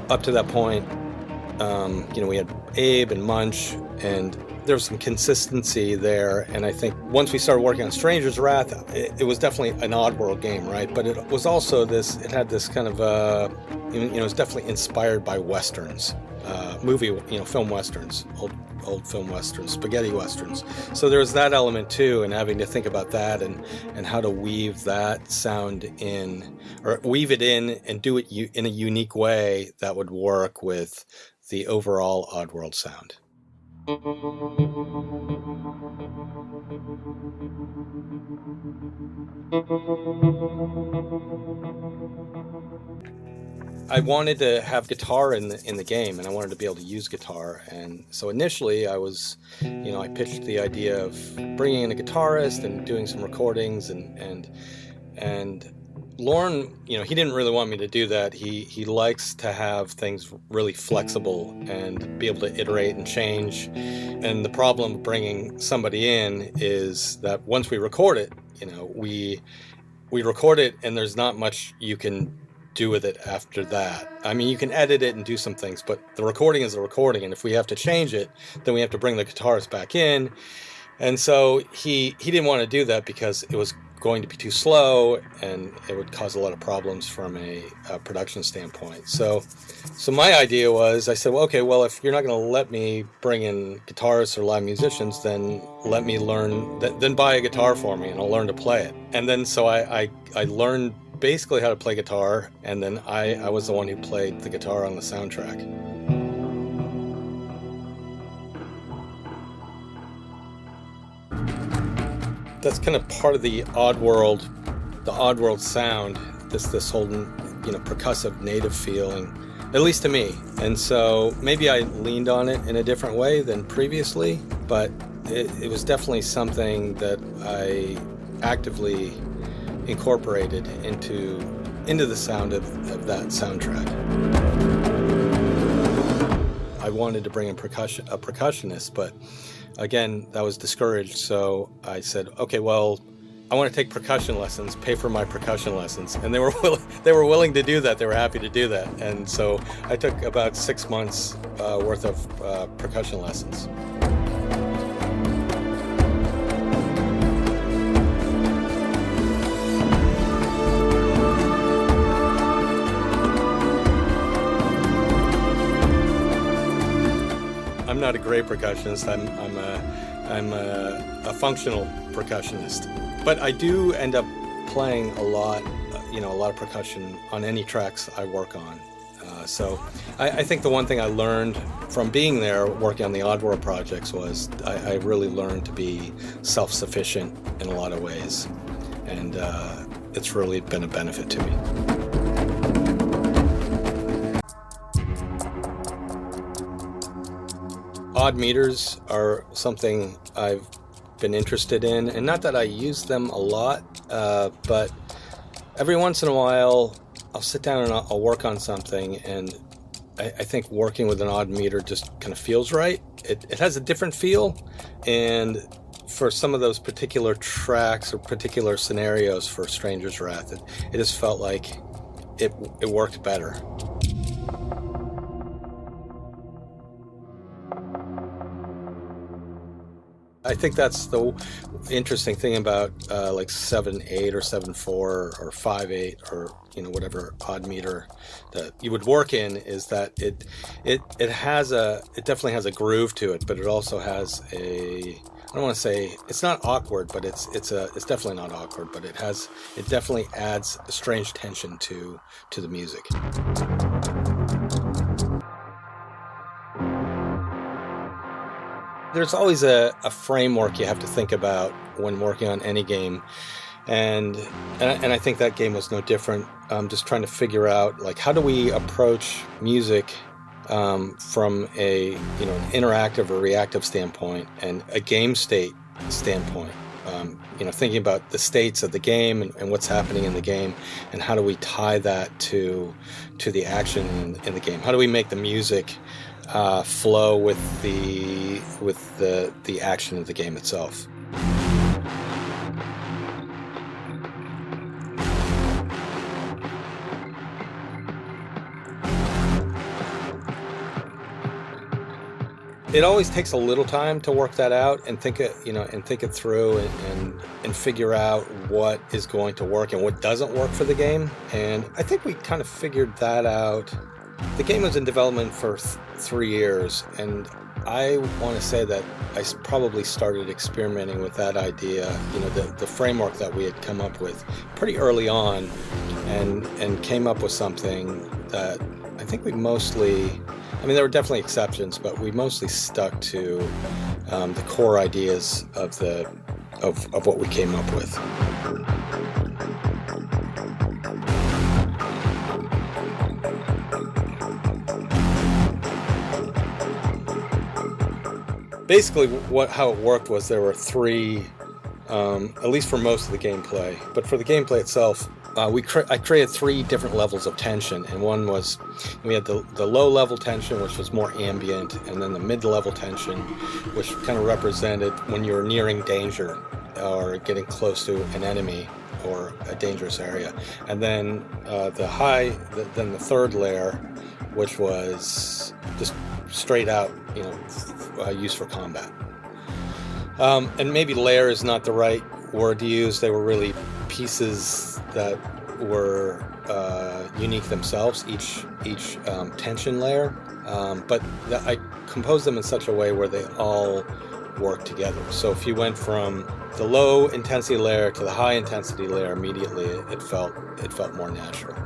up to that point, we had Abe and Munch, and there was some consistency there. And I think once we started working on Stranger's Wrath, it was definitely an Oddworld game, right? But it was also it had this kind of, it was definitely inspired by Westerns, film Westerns, old film Westerns, spaghetti Westerns. So there was that element too, and having to think about that and how to weave that sound in, or weave it in and do it in a unique way that would work with the overall Oddworld sound. I wanted to have guitar in the game, and I wanted to be able to use guitar. And so initially I pitched the idea of bringing in a guitarist and doing some recordings, and Lorne, he didn't really want me to do that. He likes to have things really flexible and be able to iterate and change. And the problem of bringing somebody in is that once we record it, we record it, and there's not much you can do with it after that. I mean, you can edit it and do some things, but the recording is a recording, and if we have to change it, then we have to bring the guitarist back in. And so he didn't want to do that because it was going to be too slow and it would cause a lot of problems from a production standpoint. So my idea was, I said, well, okay, well, if you're not going to let me bring in guitarists or live musicians, then let me learn, then buy a guitar for me and I'll learn to play it. And then so I learned basically how to play guitar, and then I was the one who played the guitar on the soundtrack. That's kind of part of the Oddworld sound, this whole, percussive native feeling, at least to me. And so maybe I leaned on it in a different way than previously, but it was definitely something that I actively incorporated into the sound of that soundtrack. I wanted to bring in a percussionist, but again, that was discouraged. So I said, okay, well, I want to take percussion lessons, pay for my percussion lessons. And they were willing to do that. They were happy to do that. And so I took about 6 months worth of percussion lessons. I'm not a great percussionist. I'm a functional percussionist, but I do end up playing a lot of percussion on any tracks I work on. So I think the one thing I learned from being there, working on the Oddworld projects, was I really learned to be self-sufficient in a lot of ways, and it's really been a benefit to me. Odd meters are something I've been interested in, and not that I use them a lot, but every once in a while I'll sit down and I'll work on something, and I think working with an odd meter just kind of feels right. It has a different feel, and for some of those particular tracks or particular scenarios for Stranger's Wrath, it just felt like it worked better. I think that's the interesting thing about like 7/8 or 7/4 or 5/8 or whatever odd meter that you would work in, is that it definitely has a groove to it, but it also has I don't want to say it's not awkward, but it's definitely not awkward, but it definitely adds a strange tension to the music. There's always a framework you have to think about when working on any game, and I think that game was no different. Just trying to figure out, like, how do we approach music from an interactive or reactive standpoint and a game state standpoint. Thinking about the states of the game and what's happening in the game, and how do we tie that to the action in the game? How do we make the music flow with the action of the game itself? It always takes a little time to work that out and think it through and figure out what is going to work and what doesn't work for the game. And I think we kind of figured that out. The game was in development for 3 years, and I want to say that I probably started experimenting with that idea, the framework that we had come up with pretty early on, and came up with something that I think we mostly, there were definitely exceptions, but we mostly stuck to the core ideas of what we came up with. Basically, how it worked was there were 3, at least for most of the gameplay. But for the gameplay itself, I created 3 different levels of tension, and one was, we had the low level tension, which was more ambient, and then the mid level tension, which kind of represented when you were nearing danger or getting close to an enemy or a dangerous area, and then then the third layer, which was just straight out, used for combat. And maybe layer is not the right word to use. They were really pieces that were unique themselves, each tension layer, but I composed them in such a way where they all work together. So if you went from the low intensity layer to the high intensity layer immediately, it felt more natural.